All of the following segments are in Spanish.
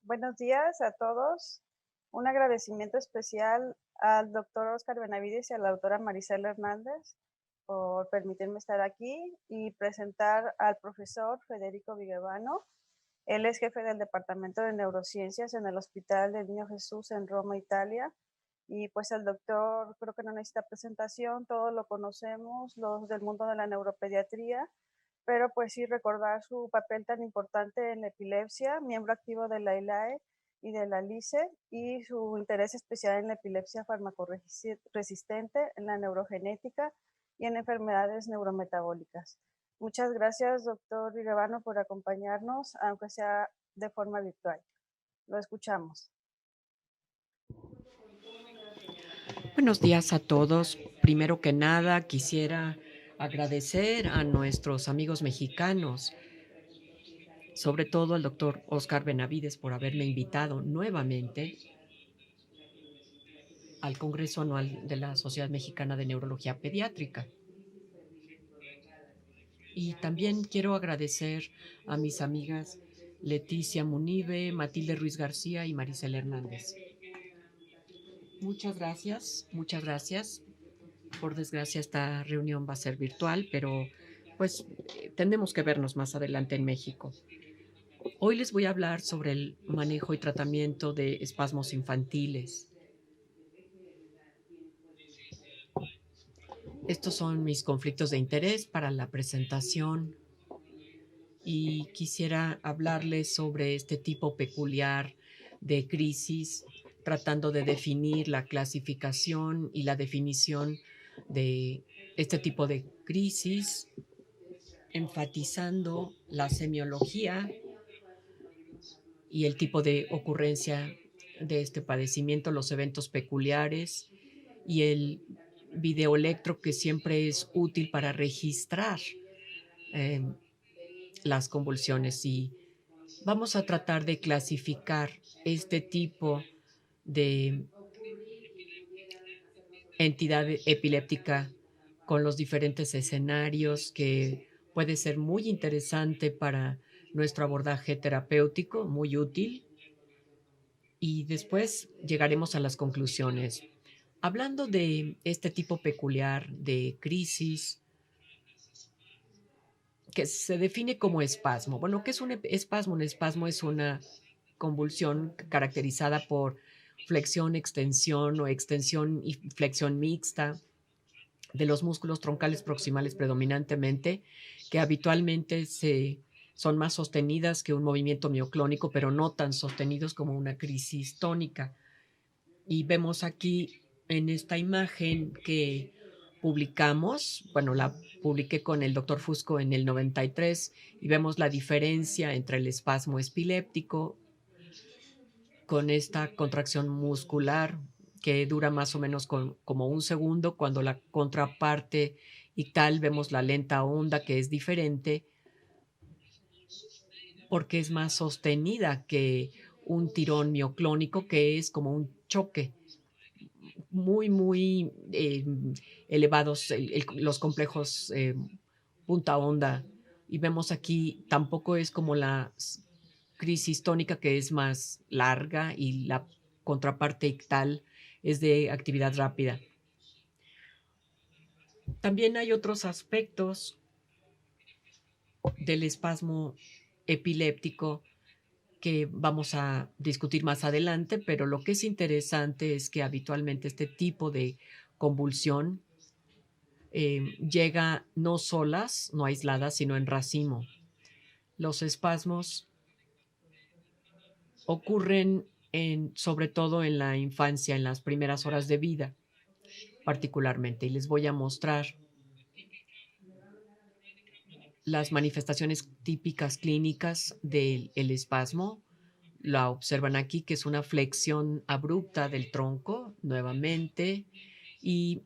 Buenos días a todos. Un agradecimiento especial al doctor Oscar Benavides y a la doctora Marisela Hernández por permitirme estar aquí y presentar al profesor Federico Vigevano. Él es jefe del Departamento de Neurociencias en el Hospital del Niño Jesús en Roma, Italia. Y pues el doctor creo que no necesita presentación, todos lo conocemos, los del mundo de la neuropediatría, pero pues sí recordar su papel tan importante en la epilepsia, miembro activo de la ILAE y de la LICE, y su interés especial en la epilepsia farmacoresistente, en la neurogenética y en enfermedades neurometabólicas. Muchas gracias, doctor Vigevano, por acompañarnos, aunque sea de forma virtual. Lo escuchamos. Buenos días a todos. Primero que nada, quisiera agradecer a nuestros amigos mexicanos, sobre todo al doctor Oscar Benavides, por haberme invitado nuevamente al Congreso Anual de la Sociedad Mexicana de Neurología Pediátrica. Y también quiero agradecer a mis amigas Leticia Munive, Matilde Ruiz García y Marisela Hernández. Muchas gracias, muchas gracias. Por desgracia, esta reunión va a ser virtual, pero pues tendremos que vernos más adelante en México. Hoy les voy a hablar sobre el manejo y tratamiento de espasmos infantiles. Estos son mis conflictos de interés para la presentación y quisiera hablarles sobre este tipo peculiar de crisis, tratando de definir la clasificación y la definición de este tipo de crisis, enfatizando la semiología y el tipo de ocurrencia de este padecimiento, los eventos peculiares y el videoelectro, que siempre es útil para registrar eh, las convulsiones. Y vamos a tratar de clasificar este tipo de entidad epiléptica con los diferentes escenarios, que puede ser muy interesante para nuestro abordaje terapéutico, muy útil. Y después llegaremos a las conclusiones. Hablando de este tipo peculiar de crisis, que se define como espasmo. Bueno, ¿qué es un espasmo? Un espasmo es una convulsión caracterizada por flexión, extensión o extensión y flexión mixta de los músculos troncales proximales predominantemente, que habitualmente son más sostenidas que un movimiento mioclónico, pero no tan sostenidos como una crisis tónica. Y vemos aquí en esta imagen que publicamos, bueno, la publiqué con el doctor Fusco en el 93, y vemos la diferencia entre el espasmo epiléptico con esta contracción muscular que dura más o menos como un segundo, cuando la contraparte ictal vemos la lenta onda, que es diferente porque es más sostenida que un tirón mioclónico, que es como un choque muy, muy elevados, los complejos punta onda. Y vemos aquí, tampoco es como la crisis tónica, que es más larga, y la contraparte ictal es de actividad rápida. También hay otros aspectos del espasmo epiléptico que vamos a discutir más adelante, pero lo que es interesante es que habitualmente este tipo de convulsión llega no solas, no aisladas, sino en racimo. Los espasmos ocurren sobre todo en la infancia, en las primeras horas de vida, particularmente, y les voy a mostrar las manifestaciones típicas clínicas del espasmo. La observan aquí, que es una flexión abrupta del tronco, nuevamente, y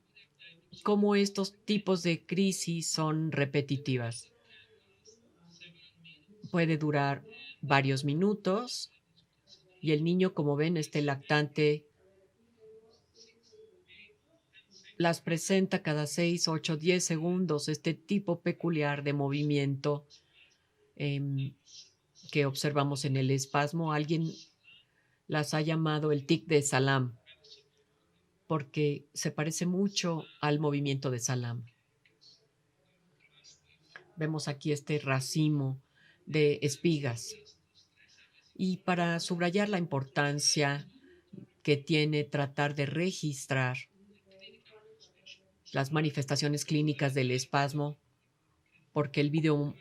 cómo estos tipos de crisis son repetitivas. Puede durar varios minutos y el niño, como ven, este lactante, las presenta cada 6, 8, 10 segundos, este tipo peculiar de movimiento que observamos en el espasmo. Alguien las ha llamado el tic de Salam, porque se parece mucho al movimiento de Salam. Vemos aquí este racimo de espigas. Y para subrayar la importancia que tiene tratar de registrar las manifestaciones clínicas del espasmo, porque el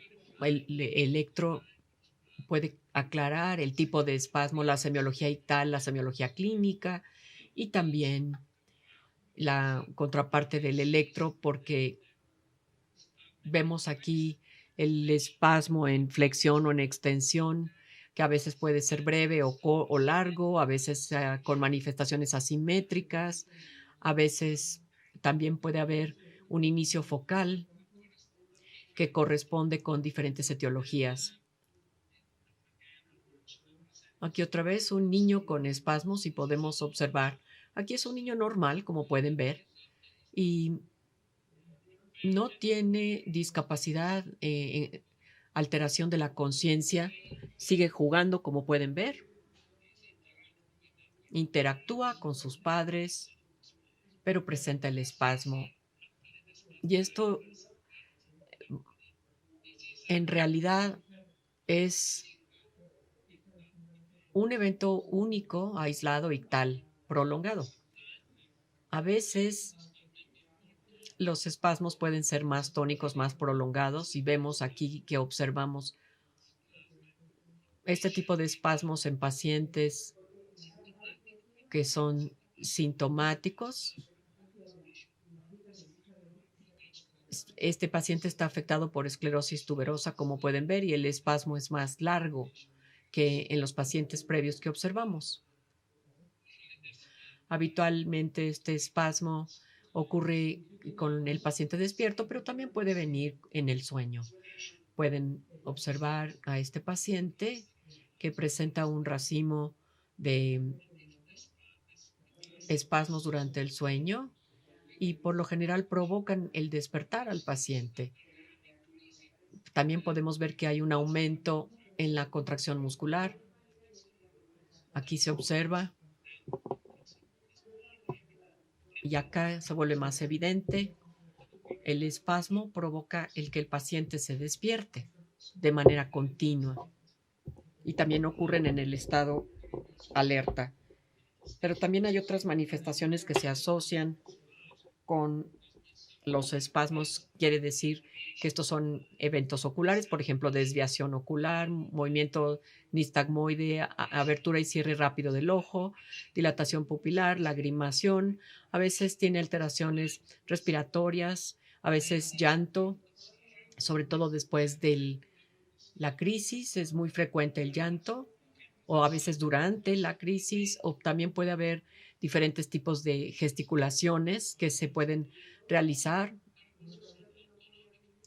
electro puede aclarar el tipo de espasmo, la semiología ictal, la semiología clínica y también la contraparte del electro, porque vemos aquí el espasmo en flexión o en extensión, que a veces puede ser breve o largo, a veces con manifestaciones asimétricas, a veces también puede haber un inicio focal que corresponde con diferentes etiologías. Aquí otra vez un niño con espasmos y podemos observar. Aquí es un niño normal, como pueden ver, y no tiene discapacidad, alteración de la conciencia, sigue jugando, como pueden ver, interactúa con sus padres, pero presenta el espasmo. Y esto en realidad es un evento único, aislado y tal, prolongado. A veces los espasmos pueden ser más tónicos, más prolongados, y vemos aquí que observamos este tipo de espasmos en pacientes que son sintomáticos. Este paciente está afectado por esclerosis tuberosa, como pueden ver, y el espasmo es más largo que en los pacientes previos que observamos. Habitualmente este espasmo ocurre con el paciente despierto, pero también puede venir en el sueño. Pueden observar a este paciente que presenta un racimo de espasmos durante el sueño y por lo general provocan el despertar al paciente. También podemos ver que hay un aumento en la contracción muscular. Aquí se observa y acá se vuelve más evidente. El espasmo provoca el que el paciente se despierte de manera continua y también ocurren en el estado alerta. Pero también hay otras manifestaciones que se asocian con los espasmos, quiere decir que estos son eventos oculares, por ejemplo, desviación ocular, movimiento nistagmoide, abertura y cierre rápido del ojo, dilatación pupilar, lagrimación, a veces tiene alteraciones respiratorias, a veces llanto, sobre todo después de la crisis, es muy frecuente el llanto, o a veces durante la crisis, o también puede haber diferentes tipos de gesticulaciones que se pueden realizar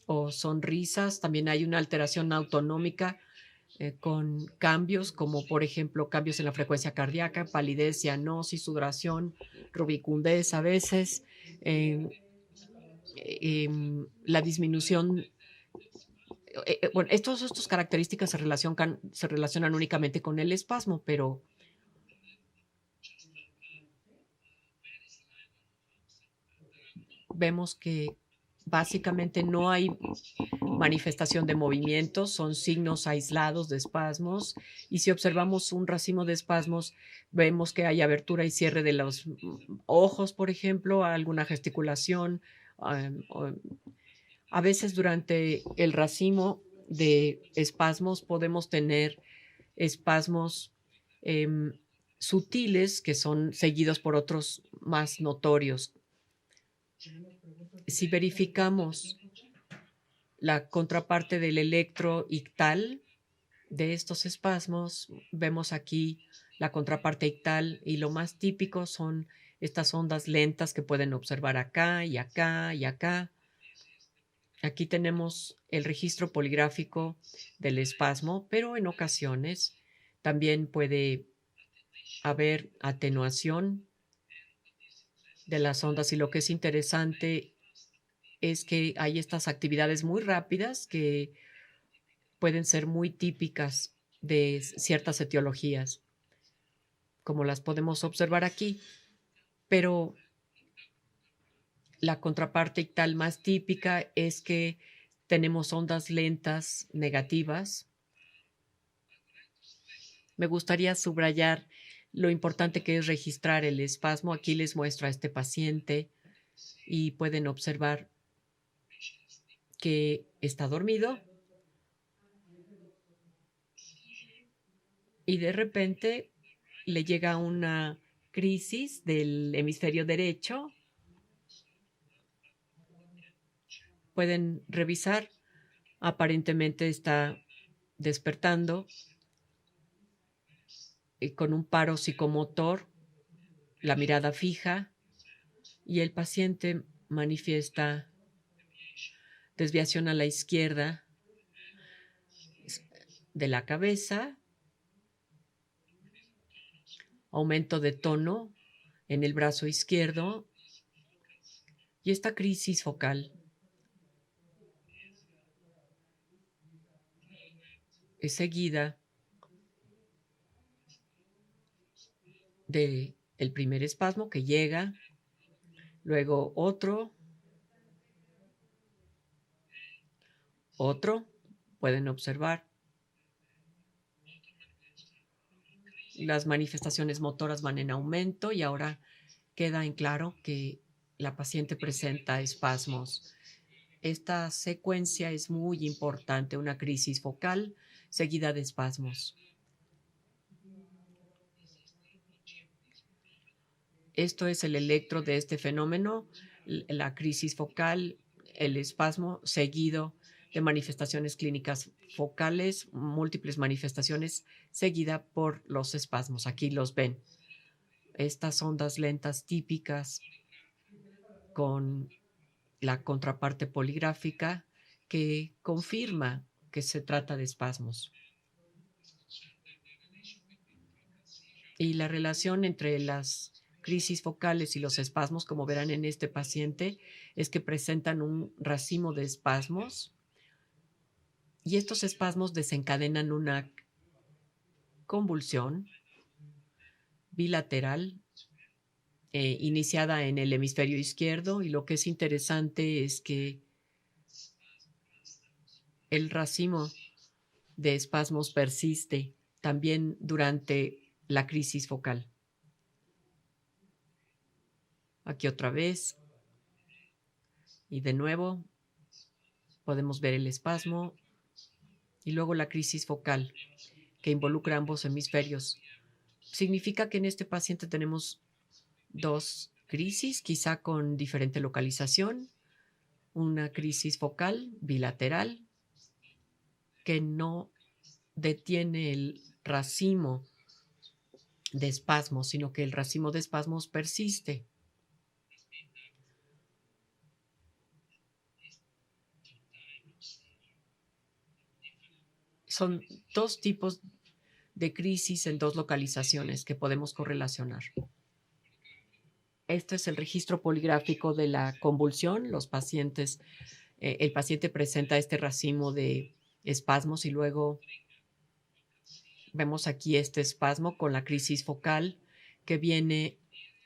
o sonrisas. También hay una alteración autonómica con cambios, como por ejemplo cambios en la frecuencia cardíaca, palidez, cianosis, sudoración, rubicundez a veces, eh, la disminución. Bueno, estas características se relacionan únicamente con el espasmo, pero vemos que básicamente no hay manifestación de movimientos, son signos aislados de espasmos. Y si observamos un racimo de espasmos, vemos que hay abertura y cierre de los ojos, por ejemplo, alguna gesticulación. A veces durante el racimo de espasmos podemos tener espasmos sutiles que son seguidos por otros más notorios. Si verificamos la contraparte del electroictal de estos espasmos, vemos aquí la contraparte ictal y lo más típico son estas ondas lentas que pueden observar acá y acá y acá. Aquí tenemos el registro poligráfico del espasmo, pero en ocasiones también puede haber atenuación de las ondas y lo que es interesante es que hay estas actividades muy rápidas que pueden ser muy típicas de ciertas etiologías. como las podemos observar aquí, pero la contraparte ictal más típica es que tenemos ondas lentas negativas. Me gustaría subrayar lo importante que es registrar el espasmo. Aquí les muestro a este paciente y pueden observar que está dormido y de repente le llega una crisis del hemisferio derecho. Pueden revisar, aparentemente está despertando con un paro psicomotor, la mirada fija, y el paciente manifiesta desviación a la izquierda de la cabeza, aumento de tono en el brazo izquierdo y esta crisis focal es seguida del primer espasmo que llega, luego otro, pueden observar. Las manifestaciones motoras van en aumento y ahora queda en claro que la paciente presenta espasmos. Esta secuencia es muy importante, una crisis focal seguida de espasmos. Esto es el electro de este fenómeno, la crisis focal, el espasmo seguido de manifestaciones clínicas focales, múltiples manifestaciones seguida por los espasmos. Aquí los ven. Estas ondas lentas típicas con la contraparte poligráfica que confirma que se trata de espasmos. Y la relación entre las crisis focales y los espasmos, como verán en este paciente, es que presentan un racimo de espasmos y estos espasmos desencadenan una convulsión bilateral iniciada en el hemisferio izquierdo, y lo que es interesante es que el racimo de espasmos persiste también durante la crisis focal. Aquí otra vez. Y de nuevo podemos ver el espasmo y luego la crisis focal que involucra ambos hemisferios. Significa que en este paciente tenemos dos crisis, quizá con diferente localización. Una crisis focal bilateral que no detiene el racimo de espasmos, sino que el racimo de espasmos persiste. Son dos tipos de crisis en dos localizaciones que podemos correlacionar. Este es el registro poligráfico de la convulsión. El paciente presenta este racimo de espasmos y luego vemos aquí este espasmo con la crisis focal que viene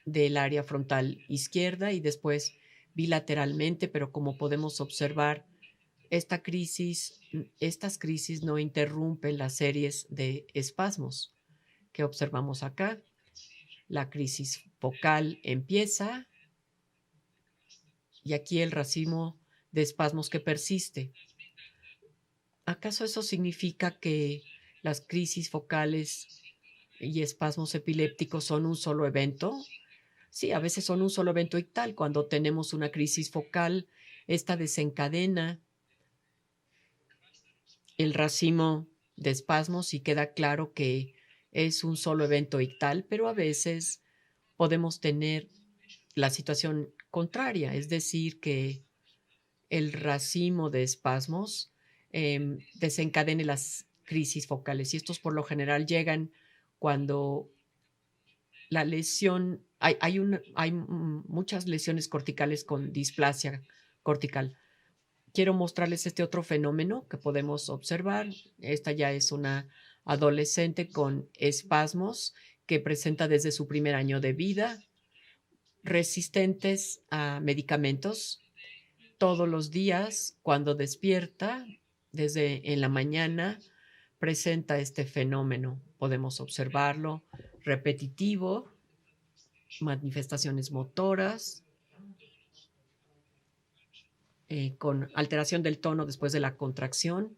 del área frontal izquierda y después bilateralmente, pero como podemos observar, estas crisis no interrumpen las series de espasmos que observamos acá. La crisis focal empieza y aquí el racimo de espasmos que persiste. ¿Acaso eso significa que las crisis focales y espasmos epilépticos son un solo evento? Sí, a veces son un solo evento ictal. Cuando tenemos una crisis focal, esta desencadena el racimo de espasmos y queda claro que es un solo evento ictal, pero a veces podemos tener la situación contraria, es decir, que el racimo de espasmos desencadene las crisis focales y estos por lo general llegan cuando la lesión, hay muchas lesiones corticales con displasia cortical. Quiero mostrarles este otro fenómeno que podemos observar. Esta ya es una adolescente con espasmos que presenta desde su primer año de vida, resistentes a medicamentos. Todos los días, cuando despierta, desde en la mañana, presenta este fenómeno. Podemos observarlo repetitivo, manifestaciones motoras, con alteración del tono después de la contracción.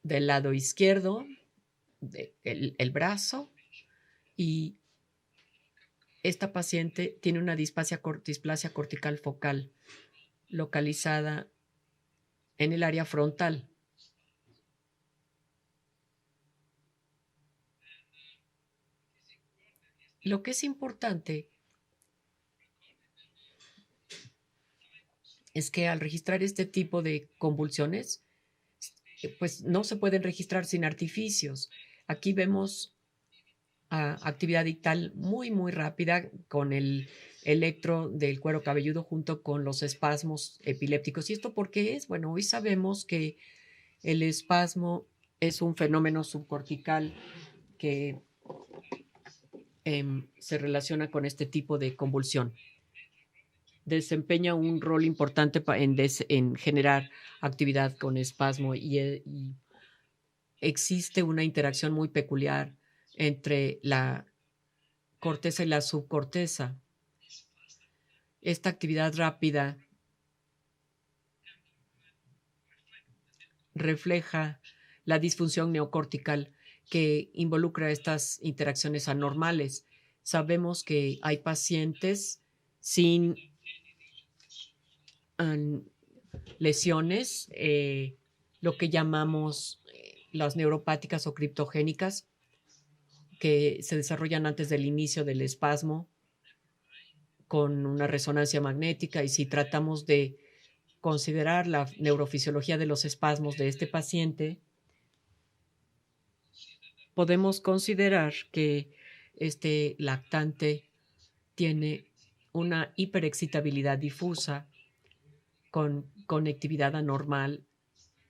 Del lado izquierdo, el brazo, y esta paciente tiene una displasia cortical focal localizada en el área frontal. Lo que es importante es que al registrar este tipo de convulsiones, pues no se pueden registrar sin artificios. Aquí vemos actividad ictal muy, muy rápida con el electro del cuero cabelludo junto con los espasmos epilépticos. ¿Y esto por qué es? Bueno, hoy sabemos que el espasmo es un fenómeno subcortical que se relaciona con este tipo de convulsión. Desempeña un rol importante en generar actividad con espasmo y existe una interacción muy peculiar entre la corteza y la subcorteza. Esta actividad rápida refleja la disfunción neocortical que involucra estas interacciones anormales. Sabemos que hay pacientes sin lesiones, lo que llamamos las neuropáticas o criptogénicas, que se desarrollan antes del inicio del espasmo con una resonancia magnética, y si tratamos de considerar la neurofisiología de los espasmos de este paciente, podemos considerar que este lactante tiene una hiperexcitabilidad difusa con conectividad anormal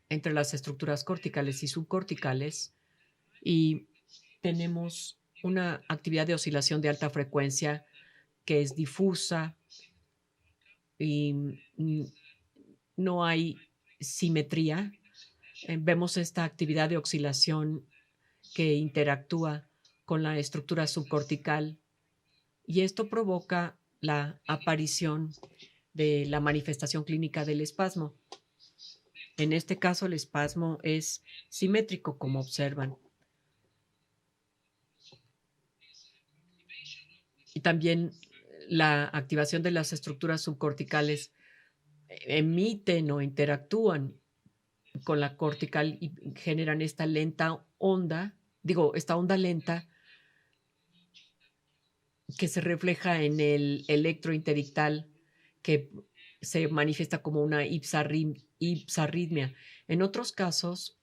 entre las estructuras corticales y subcorticales, y tenemos una actividad de oscilación de alta frecuencia que es difusa y no hay simetría. Vemos esta actividad de oscilación que interactúa con la estructura subcortical, y esto provoca la aparición de la manifestación clínica del espasmo. En este caso, el espasmo es simétrico, como observan. Y también la activación de las estructuras subcorticales emiten o interactúan con la cortical y generan esta onda lenta que se refleja en el electro interictal, que se manifiesta como una ipsarritmia. En otros casos,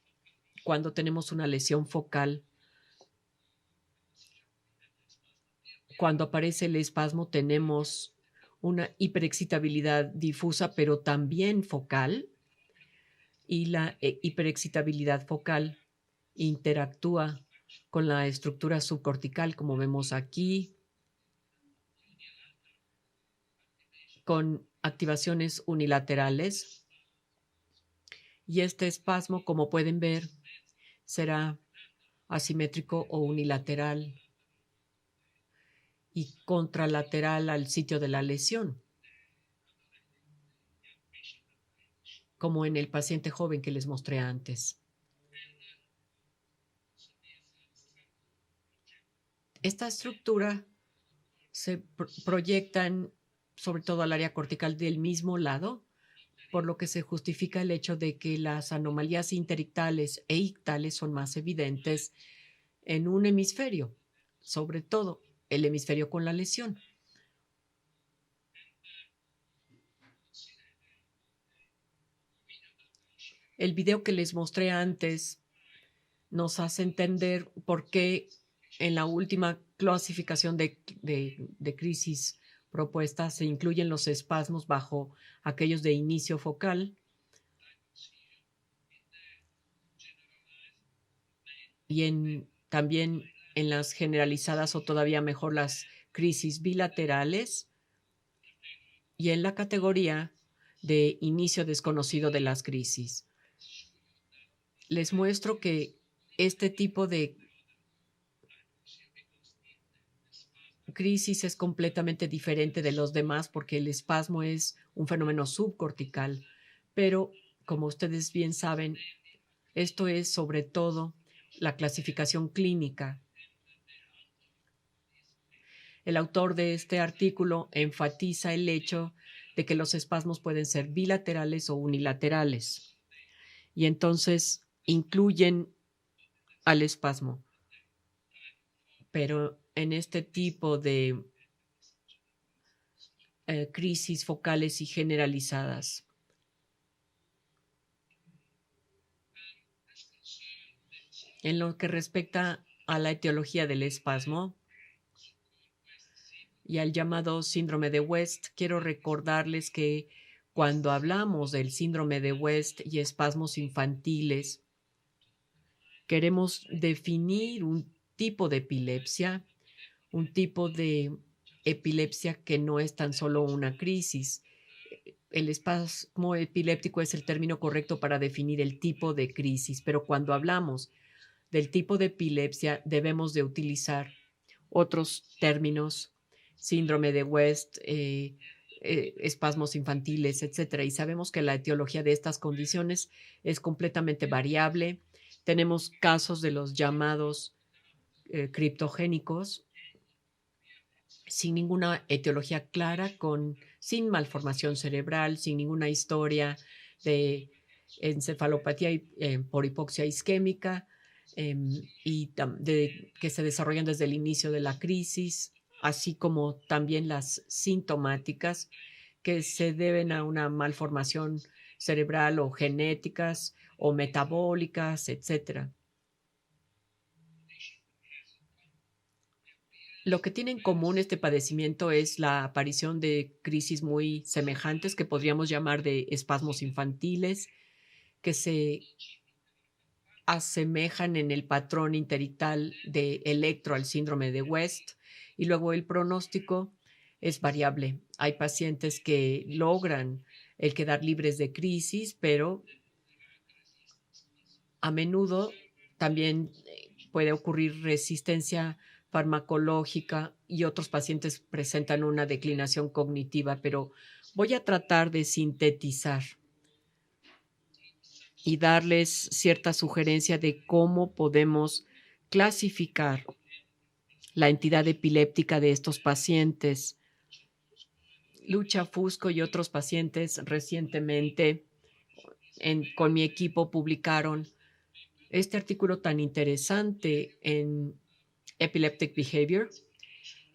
cuando tenemos una lesión focal, cuando aparece el espasmo, tenemos una hiperexcitabilidad difusa, pero también focal, y la hiperexcitabilidad focal interactúa con la estructura subcortical, como vemos aquí, con activaciones unilaterales. Y este espasmo, como pueden ver, será asimétrico o unilateral y contralateral al sitio de la lesión, como en el paciente joven que les mostré antes. Esta estructura se proyecta sobre todo al área cortical del mismo lado, por lo que se justifica el hecho de que las anomalías interictales e ictales son más evidentes en un hemisferio, sobre todo el hemisferio con la lesión. El video que les mostré antes nos hace entender por qué en la última clasificación de crisis propuesta se incluyen los espasmos bajo aquellos de inicio focal y también en las generalizadas o todavía mejor las crisis bilaterales, y en la categoría de inicio desconocido de las crisis. Les muestro que este tipo de crisis es completamente diferente de los demás porque el espasmo es un fenómeno subcortical, pero como ustedes bien saben, esto es sobre todo la clasificación clínica. El autor de este artículo enfatiza el hecho de que los espasmos pueden ser bilaterales o unilaterales y entonces incluyen al espasmo. Pero en este tipo de crisis focales y generalizadas, en lo que respecta a la etiología del espasmo y al llamado síndrome de West, quiero recordarles que cuando hablamos del síndrome de West y espasmos infantiles, queremos definir un tipo de epilepsia, un tipo de epilepsia que no es tan solo una crisis. El espasmo epiléptico es el término correcto para definir el tipo de crisis, pero cuando hablamos del tipo de epilepsia debemos de utilizar otros términos, síndrome de West, espasmos infantiles, etcétera. Y sabemos que la etiología de estas condiciones es completamente variable. Tenemos casos de los llamados criptogénicos sin ninguna etiología clara, sin malformación cerebral, sin ninguna historia de encefalopatía por hipoxia isquémica, que se desarrollan desde el inicio de la crisis, así como también las sintomáticas que se deben a una malformación cerebral o genéticas o metabólicas, etcétera. Lo que tiene en común este padecimiento es la aparición de crisis muy semejantes que podríamos llamar de espasmos infantiles, que se asemejan en el patrón interictal de Electro al síndrome de West, y luego el pronóstico es variable. Hay pacientes que logran el quedar libres de crisis, pero a menudo también puede ocurrir resistencia farmacológica y otros pacientes presentan una declinación cognitiva, pero voy a tratar de sintetizar y darles cierta sugerencia de cómo podemos clasificar la entidad epiléptica de estos pacientes. Lucha Fusco y otros pacientes recientemente con mi equipo publicaron este artículo tan interesante en Epileptic Behavior,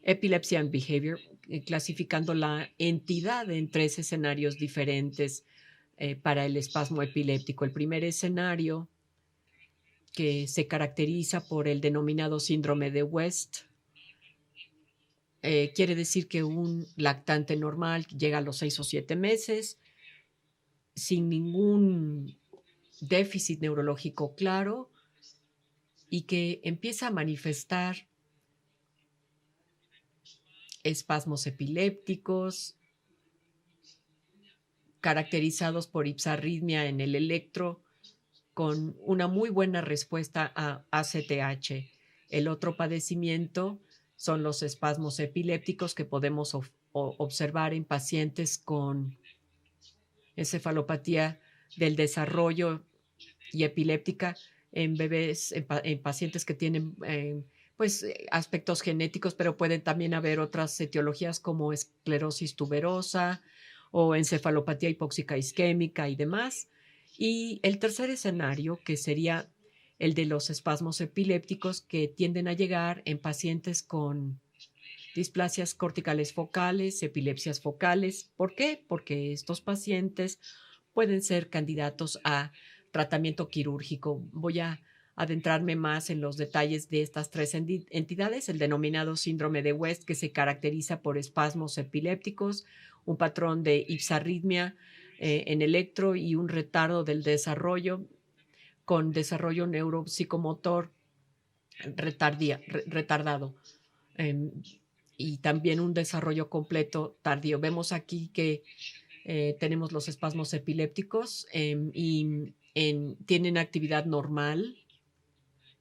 Epilepsy and Behavior, clasificando la entidad en 3 escenarios diferentes para el espasmo epiléptico. El primer escenario, que se caracteriza por el denominado síndrome de West, quiere decir que un lactante normal llega a los 6 o 7 meses sin ningún déficit neurológico claro y que empieza a manifestar espasmos epilépticos caracterizados por ipsarritmia en el electro con una muy buena respuesta a ACTH. El otro padecimiento son los espasmos epilépticos que podemos observar en pacientes con encefalopatía del desarrollo y epiléptica en bebés, en pacientes que tienen aspectos genéticos, pero pueden también haber otras etiologías como esclerosis tuberosa o encefalopatía hipóxica isquémica y demás. Y el tercer escenario, que sería el de los espasmos epilépticos que tienden a llegar en pacientes con displasias corticales focales, epilepsias focales. ¿Por qué? Porque estos pacientes pueden ser candidatos a tratamiento quirúrgico. Voy a adentrarme más en los detalles de estas 3 entidades, el denominado síndrome de West, que se caracteriza por espasmos epilépticos, un patrón de ipsarritmia en electro y un retardo del desarrollo con desarrollo neuropsicomotor retardado. em, y también un desarrollo completo tardío. Vemos aquí que tenemos los espasmos epilépticos y tienen actividad normal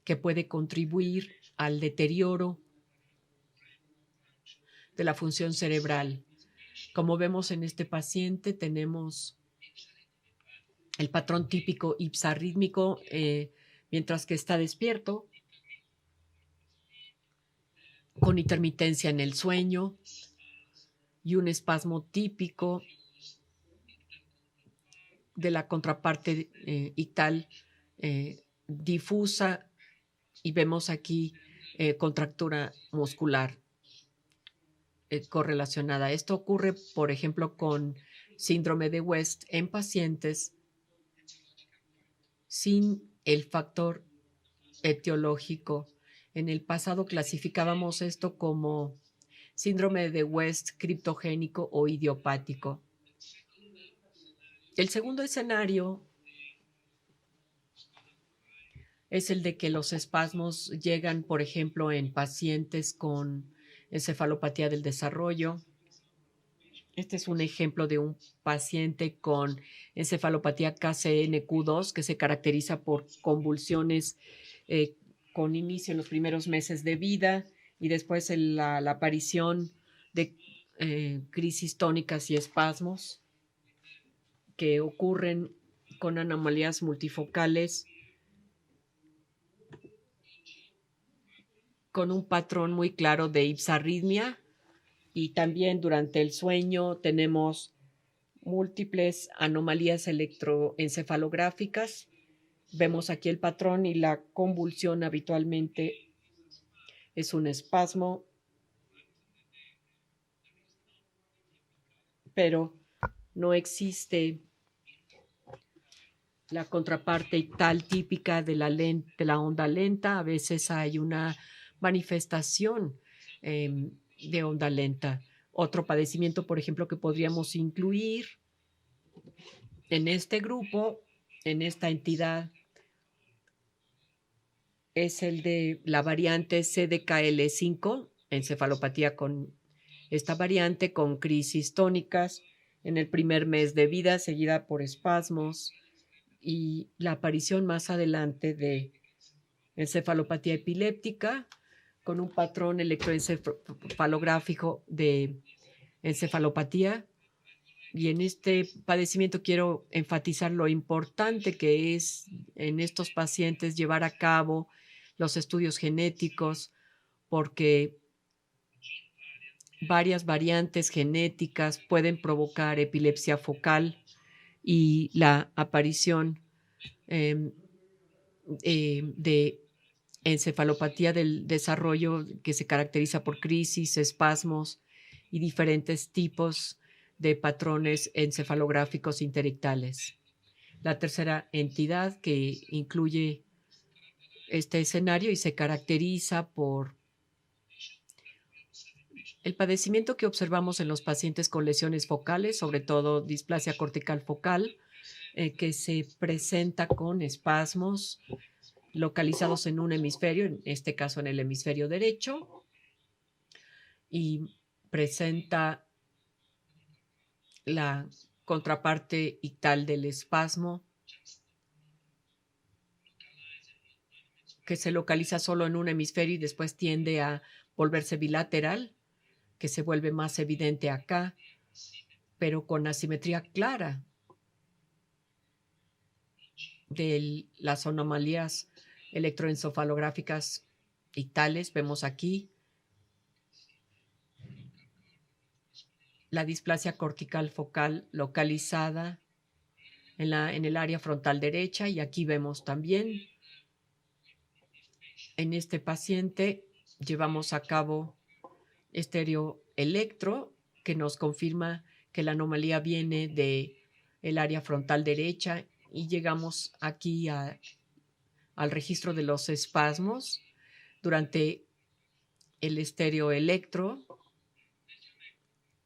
que puede contribuir al deterioro de la función cerebral. Como vemos en este paciente, tenemos el patrón típico ipsarrítmico mientras que está despierto, con intermitencia en el sueño y un espasmo típico de la contraparte ictal difusa, y vemos aquí contractura muscular correlacionada. Esto ocurre, por ejemplo, con síndrome de West en pacientes sin el factor etiológico. En el pasado clasificábamos esto como síndrome de West criptogénico o idiopático. El segundo escenario es el de que los espasmos llegan, por ejemplo, en pacientes con encefalopatía del desarrollo. Este es un ejemplo de un paciente con encefalopatía KCNQ2 que se caracteriza por convulsiones con inicio en los primeros meses de vida y después la aparición de crisis tónicas y espasmos que ocurren con anomalías multifocales con un patrón muy claro de ipsarritmia, y también durante el sueño tenemos múltiples anomalías electroencefalográficas. Vemos aquí el patrón y la convulsión habitualmente es un espasmo, pero no existe la contraparte ictal típica de la onda lenta. A veces hay una manifestación de onda lenta. Otro padecimiento, por ejemplo, que podríamos incluir en este grupo, en esta entidad, es el de la variante CDKL5, encefalopatía con esta variante con crisis tónicas en el primer mes de vida, seguida por espasmos y la aparición más adelante de encefalopatía epiléptica con un patrón electroencefalográfico de encefalopatía. Y en este padecimiento quiero enfatizar lo importante que es en estos pacientes llevar a cabo los estudios genéticos, porque varias variantes genéticas pueden provocar epilepsia focal y la aparición de encefalopatía del desarrollo que se caracteriza por crisis, espasmos y diferentes tipos de patrones encefalográficos interictales. La tercera entidad que incluye este escenario y se caracteriza por el padecimiento que observamos en los pacientes con lesiones focales, sobre todo displasia cortical focal, que se presenta con espasmos localizados en un hemisferio, en este caso en el hemisferio derecho, y presenta la contraparte ictal del espasmo, que se localiza solo en un hemisferio y después tiende a volverse bilateral, que se vuelve más evidente acá, pero con asimetría clara de las anomalías electroencefalográficas ictales. Vemos aquí la displasia cortical focal localizada en el área frontal derecha, y aquí vemos también en este paciente llevamos a cabo estereoelectro que nos confirma que la anomalía viene del área frontal derecha, y llegamos aquí al registro de los espasmos durante el estereoelectro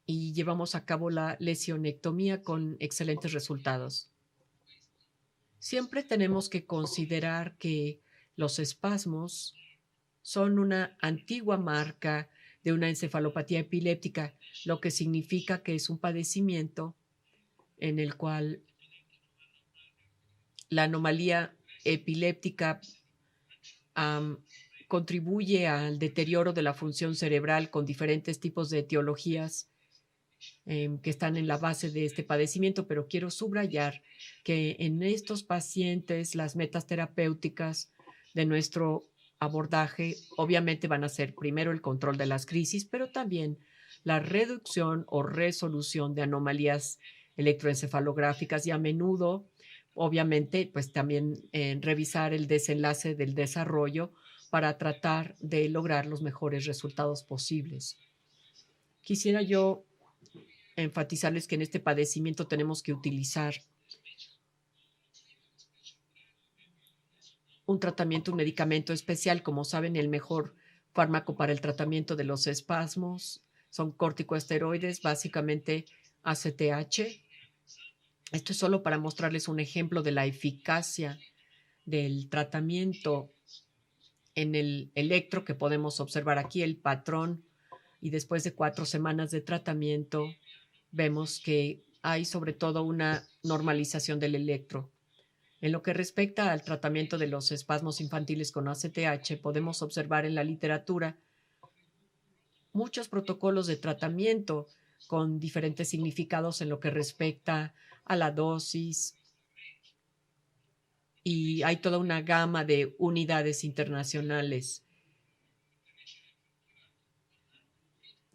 y llevamos a cabo la lesionectomía con excelentes resultados. Siempre tenemos que considerar que los espasmos son una antigua marca de una encefalopatía epiléptica, lo que significa que es un padecimiento en el cual la anomalía epiléptica am, contribuye al deterioro de la función cerebral con diferentes tipos de etiologías que están en la base de este padecimiento, pero quiero subrayar que en estos pacientes las metas terapéuticas de nuestro abordaje obviamente van a ser primero el control de las crisis, pero también la reducción o resolución de anomalías electroencefalográficas y a menudo, obviamente, pues también revisar el desenlace del desarrollo para tratar de lograr los mejores resultados posibles. Quisiera yo enfatizarles que en este padecimiento tenemos que utilizar un tratamiento, un medicamento especial. Como saben, el mejor fármaco para el tratamiento de los espasmos son corticosteroides, básicamente ACTH. Esto es solo para mostrarles un ejemplo de la eficacia del tratamiento en el electro que podemos observar aquí, el patrón, y después de 4 semanas de tratamiento vemos que hay sobre todo una normalización del electro. En lo que respecta al tratamiento de los espasmos infantiles con ACTH, podemos observar en la literatura muchos protocolos de tratamiento con diferentes significados en lo que respecta a la dosis, y hay toda una gama de unidades internacionales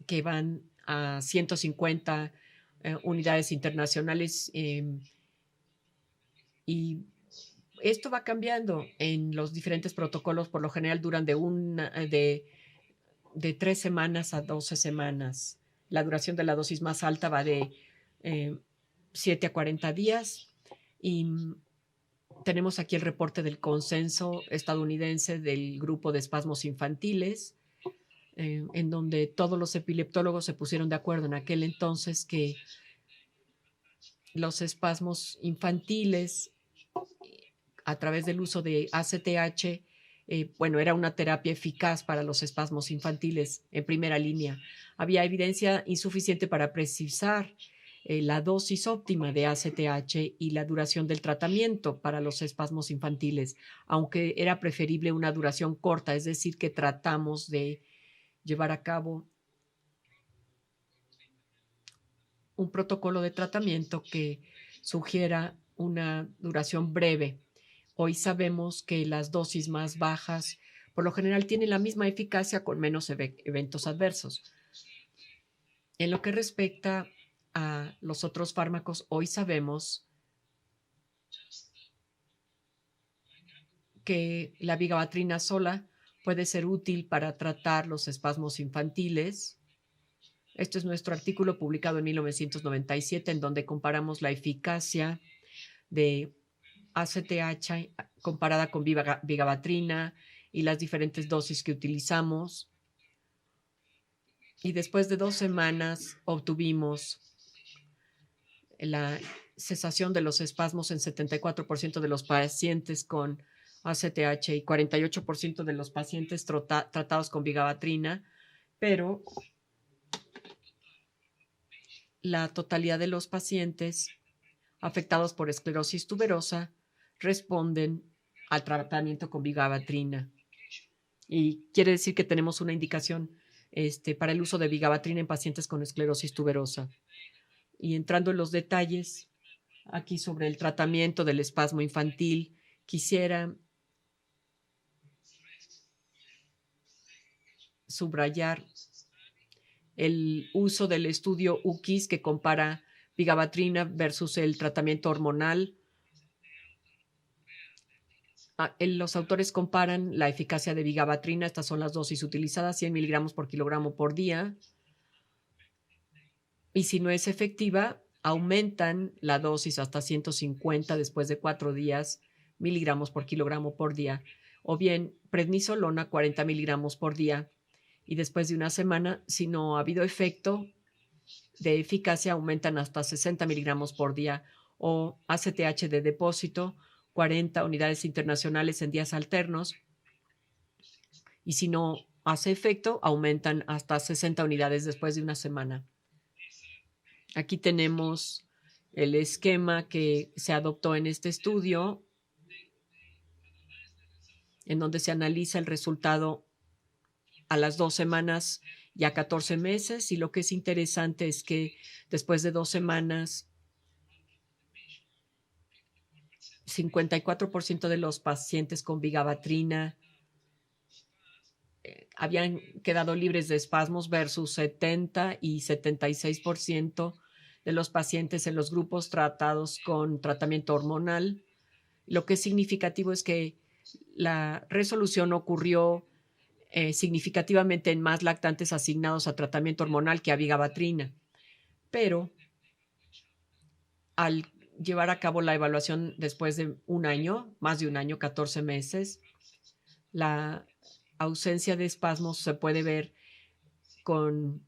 que van a 150 unidades internacionales, y esto va cambiando en los diferentes protocolos. Por lo general duran de 3 semanas a 12 semanas. La duración de la dosis más alta va de 7 a 40 días. Y tenemos aquí el reporte del consenso estadounidense del grupo de espasmos infantiles, en donde todos los epileptólogos se pusieron de acuerdo en aquel entonces que los espasmos infantiles, a través del uso de ACTH, bueno, era una terapia eficaz para los espasmos infantiles en primera línea. Había evidencia insuficiente para precisar la dosis óptima de ACTH y la duración del tratamiento para los espasmos infantiles, aunque era preferible una duración corta, es decir, que tratamos de llevar a cabo un protocolo de tratamiento que sugiera una duración breve. Hoy sabemos que las dosis más bajas por lo general tienen la misma eficacia con menos eventos adversos. En lo que respecta a los otros fármacos, hoy sabemos que la vigabatrina sola puede ser útil para tratar los espasmos infantiles. Esto es nuestro artículo publicado en 1997, en donde comparamos la eficacia de ACTH comparada con vigabatrina y las diferentes dosis que utilizamos. Y después de 2 semanas obtuvimos la cesación de los espasmos en 74% de los pacientes con ACTH y 48% de los pacientes tratados con vigabatrina, pero la totalidad de los pacientes afectados por esclerosis tuberosa responden al tratamiento con vigabatrina. Y quiere decir que tenemos una indicación para el uso de vigabatrina en pacientes con esclerosis tuberosa. Y entrando en los detalles aquí sobre el tratamiento del espasmo infantil, quisiera subrayar el uso del estudio UKIS que compara vigabatrina versus el tratamiento hormonal. Los autores comparan la eficacia de vigabatrina, estas son las dosis utilizadas, 100 miligramos por kilogramo por día, y si no es efectiva, aumentan la dosis hasta 150 después de 4 días, miligramos por kilogramo por día, o bien prednisolona, 40 miligramos por día, y después de una semana, si no ha habido efecto de eficacia, aumentan hasta 60 miligramos por día, o ACTH de depósito, 40 unidades internacionales en días alternos, y si no hace efecto, aumentan hasta 60 unidades después de una semana. Aquí tenemos el esquema que se adoptó en este estudio, en donde se analiza el resultado a las 2 semanas y a 14 meses. Y lo que es interesante es que después de 2 semanas, 54% de los pacientes con vigabatrina habían quedado libres de espasmos versus 70 y 76% de los pacientes en los grupos tratados con tratamiento hormonal. Lo que es significativo es que la resolución ocurrió significativamente en más lactantes asignados a tratamiento hormonal que a vigabatrina. Pero al llevar a cabo la evaluación después de un año, más de un año, 14 meses, la ausencia de espasmos se puede ver con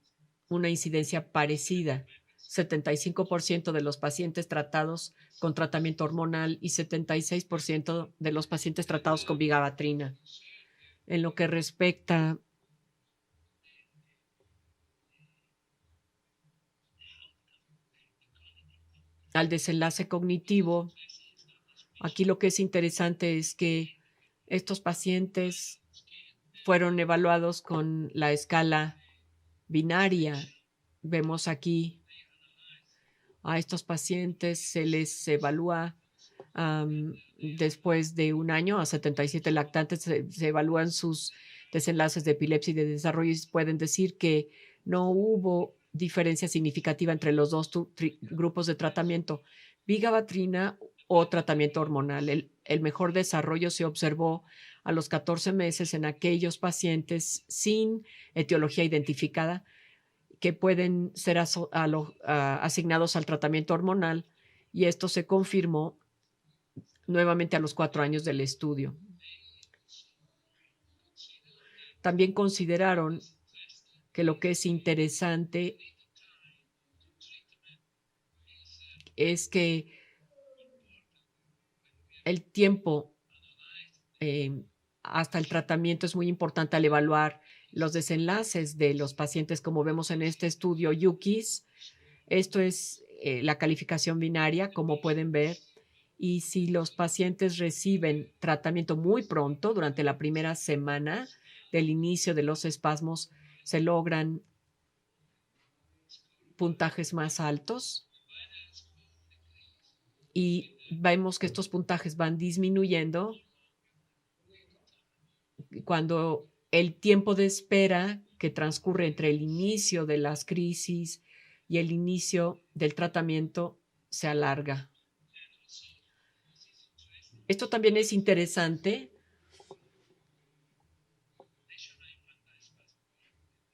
una incidencia parecida. 75% de los pacientes tratados con tratamiento hormonal y 76% de los pacientes tratados con vigabatrina. En lo que respecta al desenlace cognitivo, aquí lo que es interesante es que estos pacientes fueron evaluados con la escala binaria. Vemos aquí a estos pacientes, se les evalúa después de un año, a 77 lactantes, se evalúan sus desenlaces de epilepsia y de desarrollo y pueden decir que no hubo diferencia significativa entre los dos grupos de tratamiento, vigabatrina o tratamiento hormonal. El mejor desarrollo se observó a los 14 meses en aquellos pacientes sin etiología identificada que pueden ser asignados al tratamiento hormonal, y esto se confirmó nuevamente a los 4 años del estudio. También consideraron que lo que es interesante es que el tiempo hasta el tratamiento es muy importante al evaluar los desenlaces de los pacientes, como vemos en este estudio UKIS. Esto es la calificación binaria, como pueden ver. Y si los pacientes reciben tratamiento muy pronto, durante la primera semana del inicio de los espasmos, se logran puntajes más altos. Y vemos que estos puntajes van disminuyendo cuando el tiempo de espera que transcurre entre el inicio de las crisis y el inicio del tratamiento se alarga. Esto también es interesante.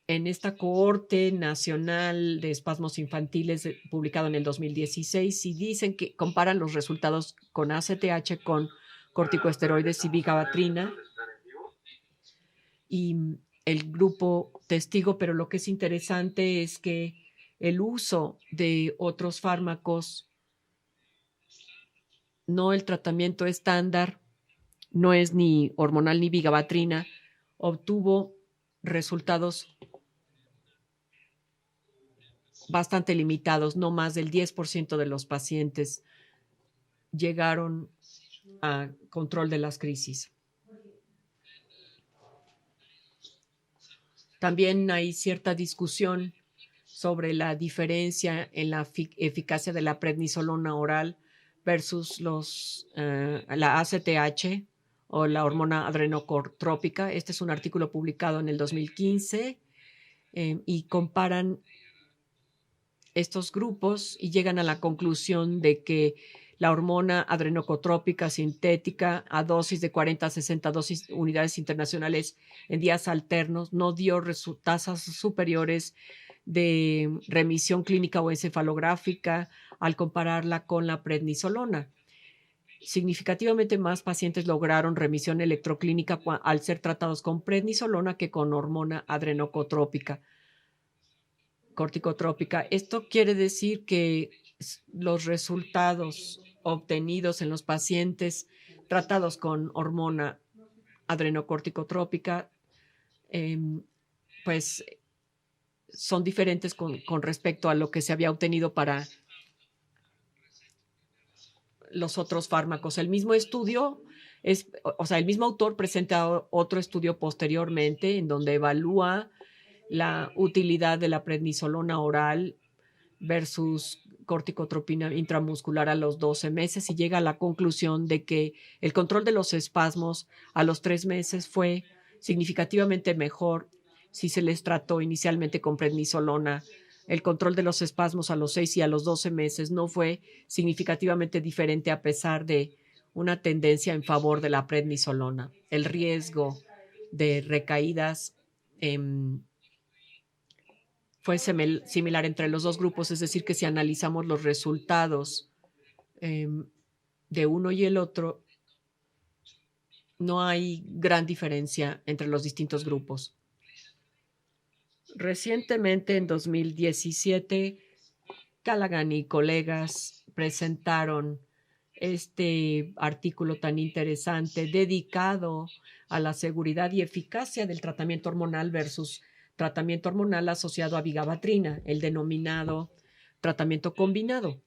En esta cohorte nacional de espasmos infantiles publicado en el 2016, y dicen que comparan los resultados con ACTH, con corticosteroides y vigabatrina y el grupo testigo, pero lo que es interesante es que el uso de otros fármacos, no el tratamiento estándar, no es ni hormonal ni vigabatrina, obtuvo resultados bastante limitados. No más del 10% de los pacientes llegaron a control de las crisis. También hay cierta discusión sobre la diferencia en la eficacia de la prednisolona oral versus la ACTH o la hormona adrenocotrópica. Este es un artículo publicado en el 2015 y comparan estos grupos y llegan a la conclusión de que la hormona adrenocotrópica sintética a dosis de 40 a 60 unidades internacionales en días alternos no dio tasas superiores de remisión clínica o encefalográfica al compararla con la prednisolona. Significativamente más pacientes lograron remisión electroclínica al ser tratados con prednisolona que con hormona adrenocotrópica. Corticotrópica. Esto quiere decir que los resultados obtenidos en los pacientes tratados con hormona adrenocorticotrópica pues son diferentes con respecto a lo que se había obtenido para los otros fármacos. El mismo estudio el mismo autor presenta otro estudio posteriormente en donde evalúa la utilidad de la prednisolona oral versus corticotropina intramuscular a los 12 meses y llega a la conclusión de que el control de los espasmos a los 3 meses fue significativamente mejor si se les trató inicialmente con prednisolona. El control de los espasmos a los 6 y a los 12 meses no fue significativamente diferente a pesar de una tendencia en favor de la prednisolona. El riesgo de recaídas fue similar entre los dos grupos, es decir, que si analizamos los resultados de uno y el otro, no hay gran diferencia entre los distintos grupos. Recientemente, en 2017, Callaghan y colegas presentaron este artículo tan interesante dedicado a la seguridad y eficacia del tratamiento hormonal versus tratamiento hormonal asociado a vigabatrina, el denominado tratamiento combinado,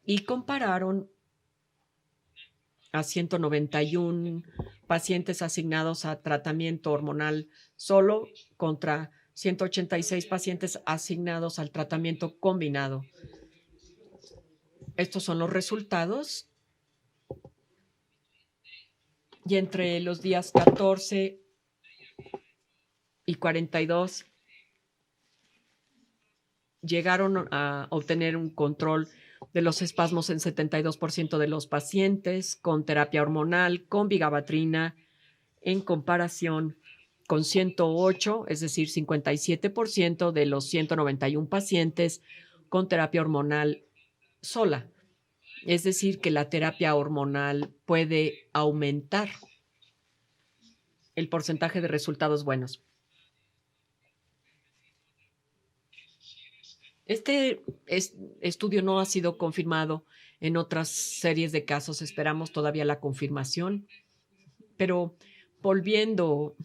y compararon a 191 pacientes asignados a tratamiento hormonal solo contra 186 pacientes asignados al tratamiento combinado. Estos son los resultados. Y entre los días 14 y 42 llegaron a obtener un control de los espasmos en 72% de los pacientes con terapia hormonal, con vigabatrina, en comparación con 108, es decir, 57% de los 191 pacientes con terapia hormonal sola. Es decir, que la terapia hormonal puede aumentar el porcentaje de resultados buenos. Este estudio no ha sido confirmado en otras series de casos. Esperamos todavía la confirmación. Pero volviendo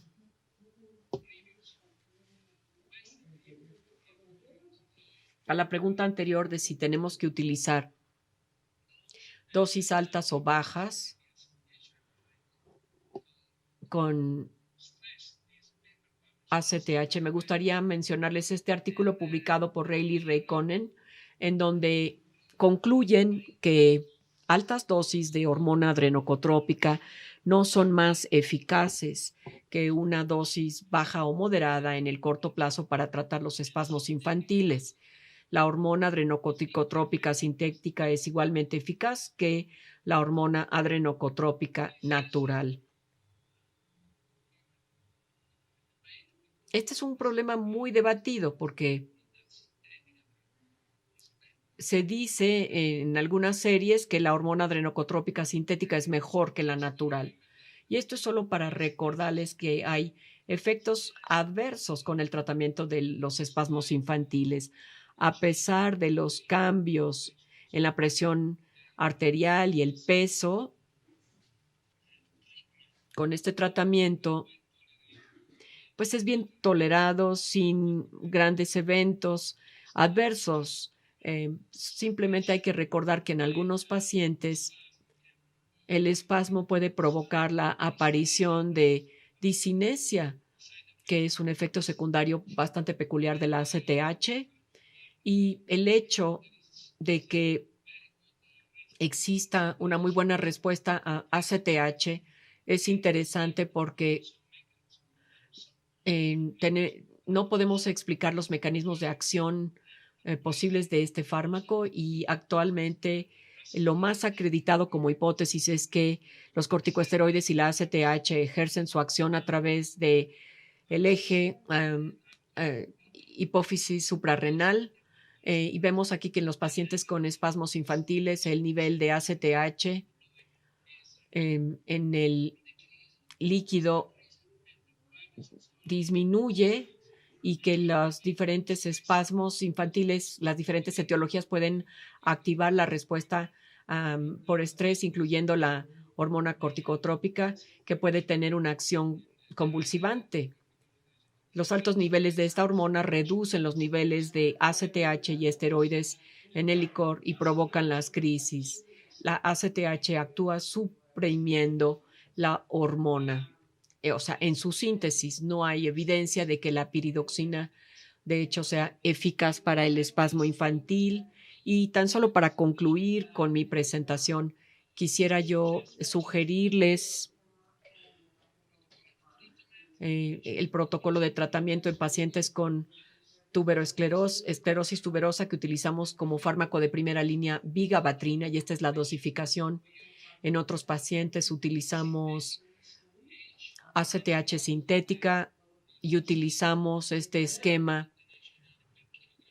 a la pregunta anterior de si tenemos que utilizar dosis altas o bajas con ACTH, me gustaría mencionarles este artículo publicado por Rayleigh y Ray-Conen, en donde concluyen que altas dosis de hormona adrenocotrópica no son más eficaces que una dosis baja o moderada en el corto plazo para tratar los espasmos infantiles. La hormona adrenocorticotrópica sintética es igualmente eficaz que la hormona adrenocotrópica natural. Este es un problema muy debatido porque se dice en algunas series que la hormona adrenocotrópica sintética es mejor que la natural. Y esto es solo para recordarles que hay efectos adversos con el tratamiento de los espasmos infantiles. A pesar de los cambios en la presión arterial y el peso, con este tratamiento, pues es bien tolerado sin grandes eventos adversos. Simplemente hay que recordar que en algunos pacientes el espasmo puede provocar la aparición de disinesia, que es un efecto secundario bastante peculiar de la ACTH, y el hecho de que exista una muy buena respuesta a ACTH es interesante porque no podemos explicar los mecanismos de acción posibles de este fármaco y actualmente lo más acreditado como hipótesis es que los corticosteroides y la ACTH ejercen su acción a través de el eje hipófisis suprarrenal y vemos aquí que en los pacientes con espasmos infantiles el nivel de ACTH en el líquido disminuye y que los diferentes espasmos infantiles, las diferentes etiologías pueden activar la respuesta por estrés, incluyendo la hormona corticotrópica, que puede tener una acción convulsivante. Los altos niveles de esta hormona reducen los niveles de ACTH y esteroides en el licor y provocan las crisis. La ACTH actúa suprimiendo la hormona. O sea, en su síntesis no hay evidencia de que la piridoxina, de hecho, sea eficaz para el espasmo infantil. Y tan solo para concluir con mi presentación, quisiera yo sugerirles el protocolo de tratamiento en pacientes con esclerosis tuberosa que utilizamos como fármaco de primera línea vigabatrina, y esta es la dosificación. En otros pacientes utilizamos ACTH sintética y utilizamos este esquema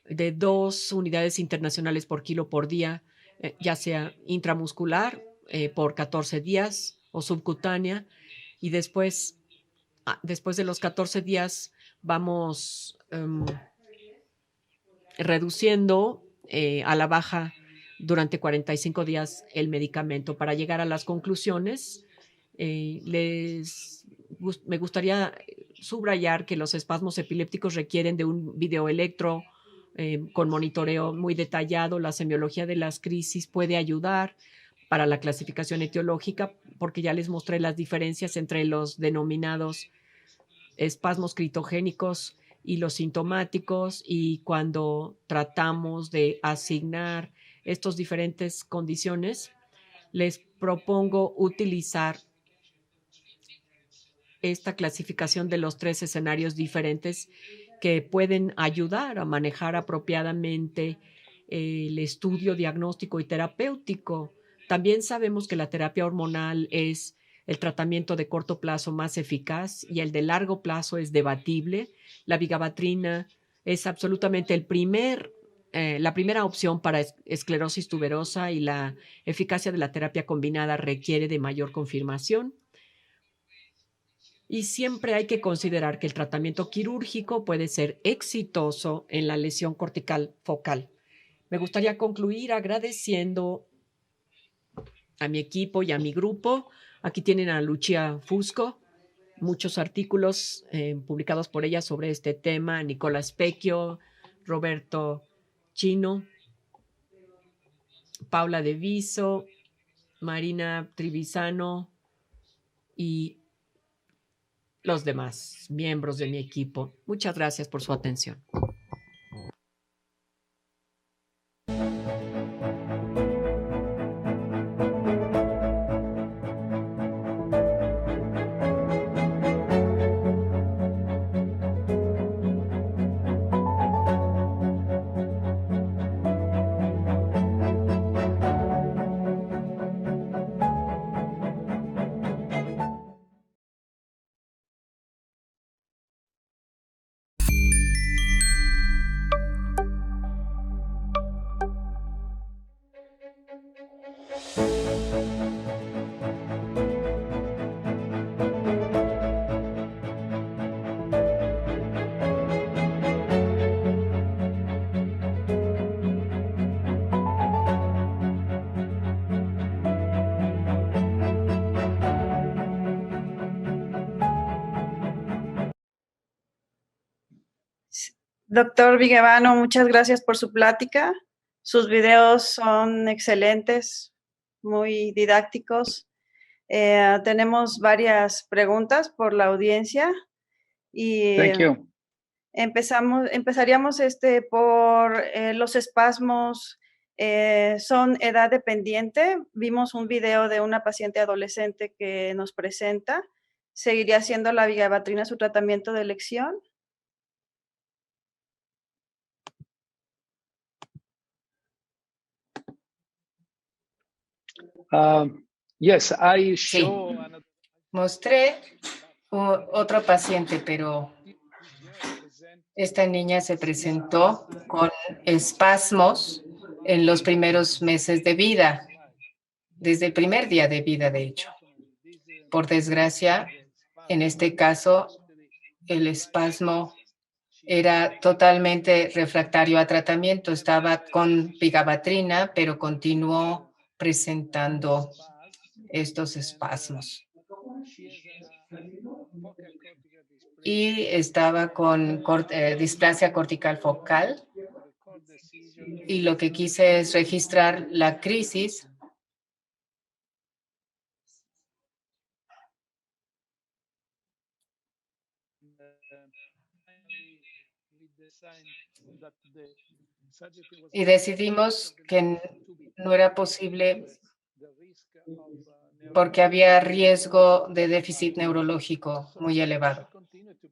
de 2 unidades internacionales por kilo por día, ya sea intramuscular por 14 días o subcutánea, y después de los 14 días vamos reduciendo a la baja durante 45 días el medicamento. Para llegar a las conclusiones, me gustaría subrayar que los espasmos epilépticos requieren de un videoelectro con monitoreo muy detallado. La semiología de las crisis puede ayudar para la clasificación etiológica, porque ya les mostré las diferencias entre los denominados espasmos critogénicos y los sintomáticos, y cuando tratamos de asignar estas diferentes condiciones, les propongo utilizar esta clasificación de los 3 escenarios diferentes que pueden ayudar a manejar apropiadamente el estudio diagnóstico y terapéutico. También sabemos que la terapia hormonal es el tratamiento de corto plazo más eficaz y el de largo plazo es debatible. La vigabatrina es absolutamente la primera opción para esclerosis tuberosa, y la eficacia de la terapia combinada requiere de mayor confirmación. Y siempre hay que considerar que el tratamiento quirúrgico puede ser exitoso en la lesión cortical focal. Me gustaría concluir agradeciendo a mi equipo y a mi grupo. Aquí tienen a Lucia Fusco, muchos artículos publicados por ella sobre este tema, Nicola Specchio, Roberto Chino, Paula De Viso, Marina Trivisano y los demás miembros de mi equipo. Muchas gracias por su atención. Doctor Vigevano, muchas gracias por su plática. Sus videos son excelentes, muy didácticos. Tenemos varias preguntas por la audiencia y Thank you. empezaríamos por los espasmos. ¿Son edad dependiente? Vimos un video de una paciente adolescente que nos presenta. ¿Seguiría siendo la vigabatrina su tratamiento de elección? Yes, I Sí. show Mostré otro paciente, pero esta niña se presentó con espasmos en los primeros meses de vida, desde el primer día de vida, de hecho. Por desgracia, en este caso, el espasmo era totalmente refractario a tratamiento. Estaba con vigabatrina, pero continuó presentando estos espasmos. y estaba con displasia cortical focal. Y lo que quise es registrar la crisis y decidimos que no era posible porque había riesgo de déficit neurológico muy elevado.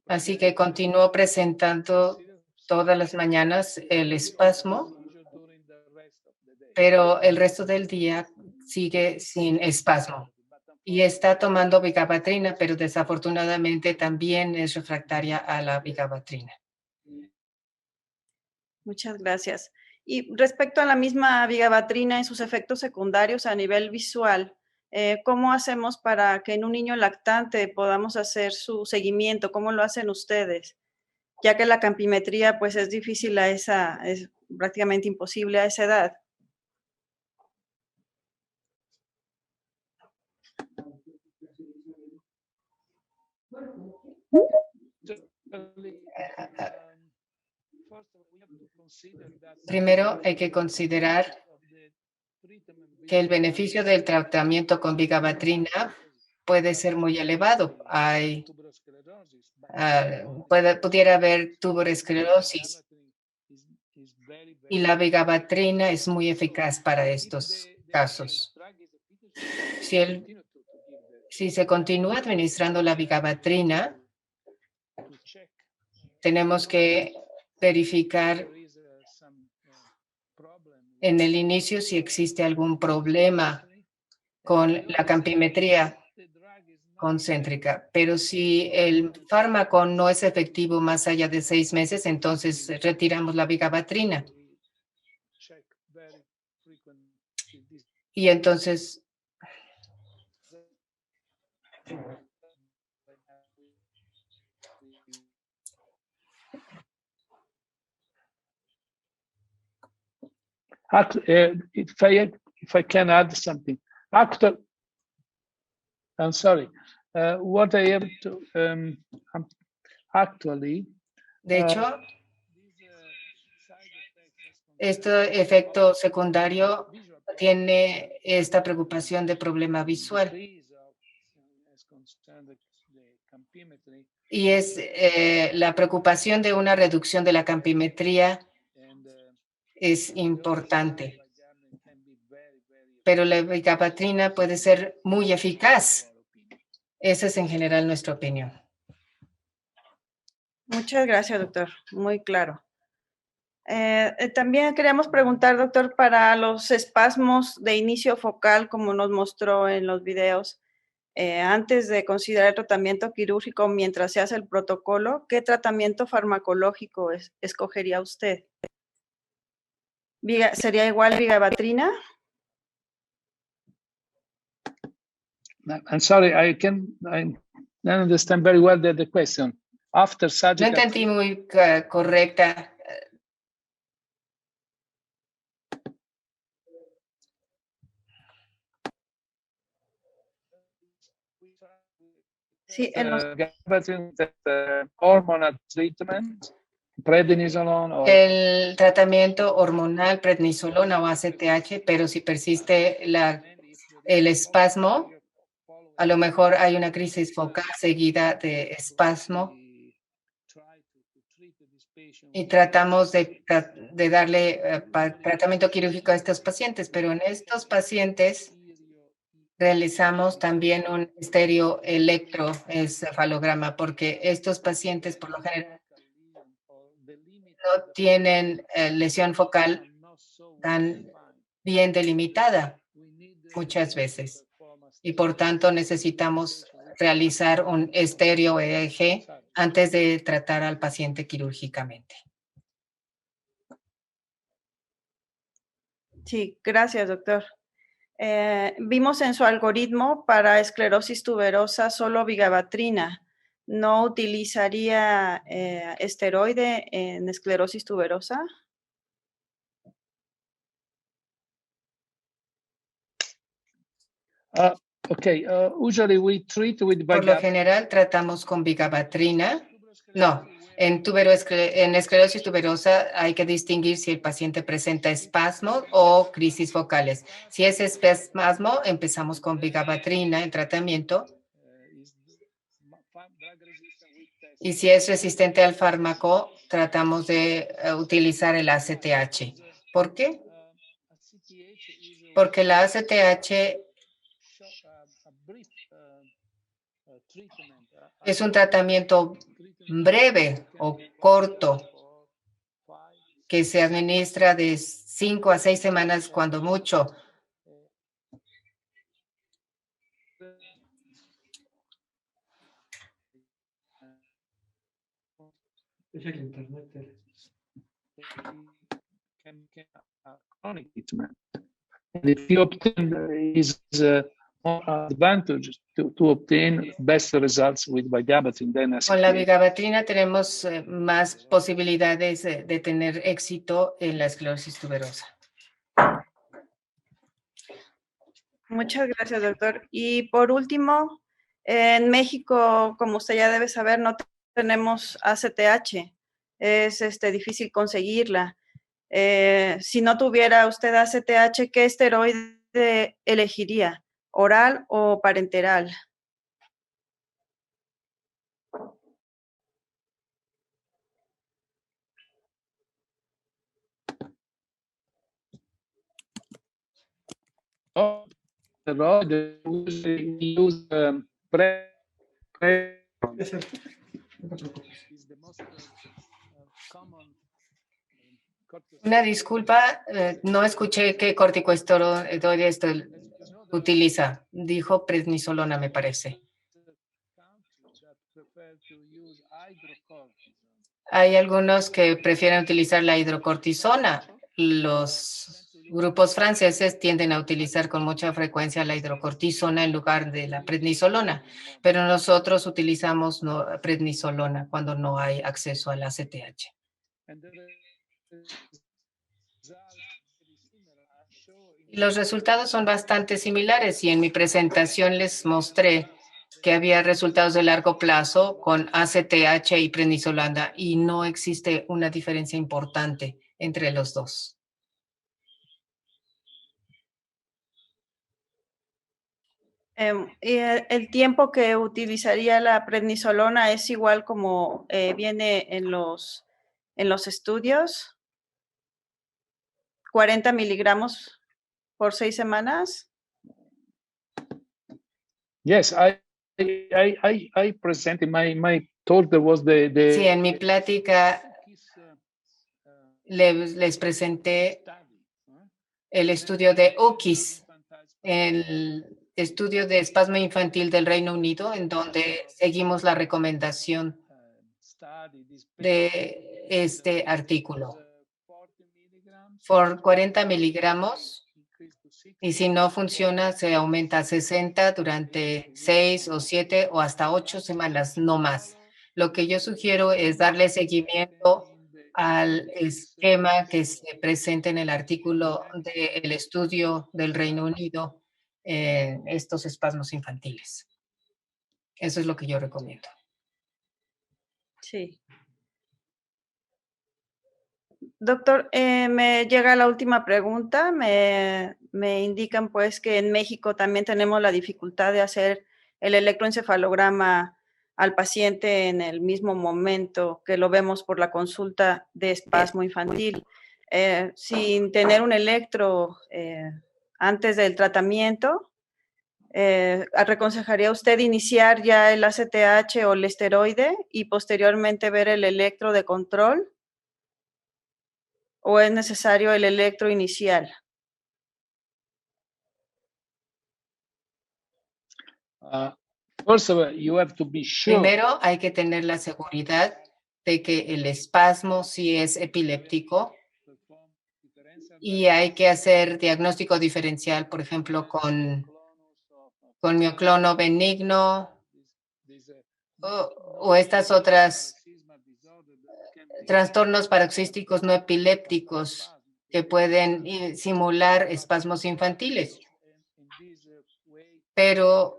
Así que continuó presentando todas las mañanas el espasmo, pero el resto del día sigue sin espasmo. Y está tomando vigabatrina, pero desafortunadamente también es refractaria a la vigabatrina. Muchas gracias. Y respecto a la misma vigabatrina y sus efectos secundarios a nivel visual, ¿cómo hacemos para que en un niño lactante podamos hacer su seguimiento? ¿Cómo lo hacen ustedes? Ya que la campimetría pues es difícil es prácticamente imposible a esa edad. Primero hay que considerar que el beneficio del tratamiento con vigabatrina puede ser muy elevado. Pudiera haber tuberosclerosis y la vigabatrina es muy eficaz para estos casos. Si se continúa administrando la vigabatrina, tenemos que verificar en el inicio si existe algún problema con la campimetría concéntrica, pero si el fármaco no es efectivo más allá de 6 meses, entonces retiramos la vigabatrina. Y entonces if I can add something. I'm sorry. What I have to actually. De hecho, este efecto secundario tiene esta preocupación de problema visual. Y es la preocupación de una reducción de la campimetría es importante. Pero la vigabatrina puede ser muy eficaz. Esa es en general nuestra opinión. Muchas gracias, doctor. Muy claro. También queríamos preguntar, doctor, para los espasmos de inicio focal, como nos mostró en los videos, antes de considerar el tratamiento quirúrgico mientras se hace el protocolo, ¿qué tratamiento farmacológico escogería usted? ¿Sería igual vigabatrina? I'm sorry, I don't understand very well the question. After surgical. No entendí muy correcta. Sí, en los... hormonal treatment, prednisolone. El tratamiento hormonal, prednisolona o ACTH, pero si persiste el espasmo, a lo mejor hay una crisis focal seguida de espasmo y tratamos de darle tratamiento quirúrgico a estos pacientes, pero en estos pacientes realizamos también un estereoelectroencefalograma porque estos pacientes por lo general no tienen lesión focal tan bien delimitada muchas veces y por tanto necesitamos realizar un estéreo EEG antes de tratar al paciente quirúrgicamente. Sí, gracias, doctor. Vimos en su algoritmo para esclerosis tuberosa solo vigabatrina. ¿No utilizaría esteroide en esclerosis tuberosa? Okay, usually we treat with Por lo general tratamos con vigabatrina No, en esclerosis tuberosa hay que distinguir si el paciente presenta espasmos o crisis focales. Si es espasmo, empezamos con vigabatrina en tratamiento. Y si es resistente al fármaco, tratamos de utilizar el ACTH. ¿Por qué? Porque la ACTH es un tratamiento breve o corto que se administra de 5 a 6 semanas cuando mucho. Es el internet. Chronic treatment. And if you obtain is more advantage to obtain best results with vigabatrin than Con la ACTH. vigabatrina tenemos más posibilidades de tener éxito en la esclerosis tuberosa. Muchas gracias, doctor. Y por último, en México, como usted ya debe saber, no tenemos ACTH. Es difícil conseguirla. Si no tuviera usted ACTH, ¿qué esteroide elegiría? ¿Oral o parenteral? Oh, the road usually use Es el- No te preocupes. is the most common Una disculpa, no escuché qué corticosteroide esto utiliza. Dijo prednisolona, me parece. Hay algunos que prefieren utilizar la hidrocortisona. Los grupos franceses tienden a utilizar con mucha frecuencia la hidrocortisona en lugar de la prednisolona, pero nosotros utilizamos prednisolona cuando no hay acceso al ACTH. Los resultados son bastante similares y en mi presentación les mostré que había resultados de largo plazo con ACTH y prednisolona y no existe una diferencia importante entre los dos. Y el tiempo que utilizaría la prednisolona es igual como viene en los estudios, 40 miligramos por 6 semanas. Yes, I presented my talk there was Sí, en mi plática les presenté el estudio de UKIS, el estudio de espasmo infantil del Reino Unido, en donde seguimos la recomendación de este artículo. Por 40 miligramos, y si no funciona, se aumenta a 60 durante 6 o 7 o hasta 8 semanas, no más. Lo que yo sugiero es darle seguimiento al esquema que se presenta en el artículo del estudio del Reino Unido en estos espasmos infantiles. Eso es lo que yo recomiendo. Sí. Doctor, me llega la última pregunta. Me indican pues que en México también tenemos la dificultad de hacer el electroencefalograma al paciente en el mismo momento que lo vemos por la consulta de espasmo infantil. Sin tener un electro antes del tratamiento, ¿aconsejaría usted iniciar ya el ACTH o el esteroide y posteriormente ver el electro de control? ¿O es necesario el electro inicial? First of all, you have to be sure. Primero, hay que tener la seguridad de que el espasmo sí es epiléptico y hay que hacer diagnóstico diferencial, por ejemplo, con mioclono benigno o estas otras trastornos paroxísticos no epilépticos que pueden simular espasmos infantiles. Pero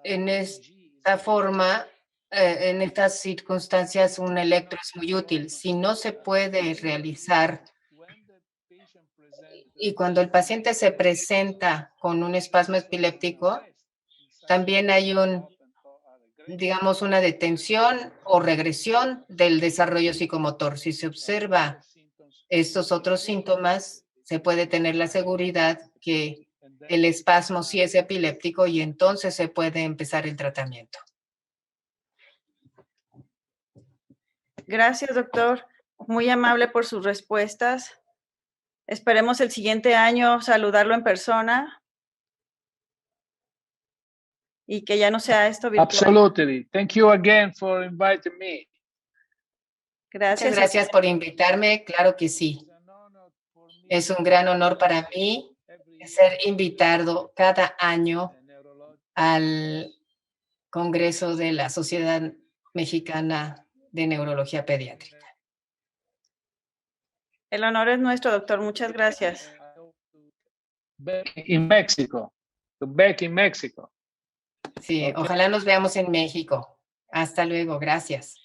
en esta forma en estas circunstancias un electro es muy útil. Si no se puede realizar y cuando el paciente se presenta con un espasmo epiléptico, también hay digamos, una detención o regresión del desarrollo psicomotor. Si se observa estos otros síntomas, se puede tener la seguridad que el espasmo sí es epiléptico y entonces se puede empezar el tratamiento. Gracias, doctor. Muy amable por sus respuestas. Esperemos el siguiente año saludarlo en persona y que ya no sea esto virtual. Absolutely. Thank you again for inviting me. Gracias. Muchas gracias por invitarme. Claro que sí. Es un gran honor para mí ser invitado cada año al Congreso de la Sociedad Mexicana de Neurología Pediátrica. El honor es nuestro, doctor. Muchas gracias. Back in Mexico. Back in Mexico. Sí, Okay. ojalá nos veamos en México. Hasta luego. Gracias.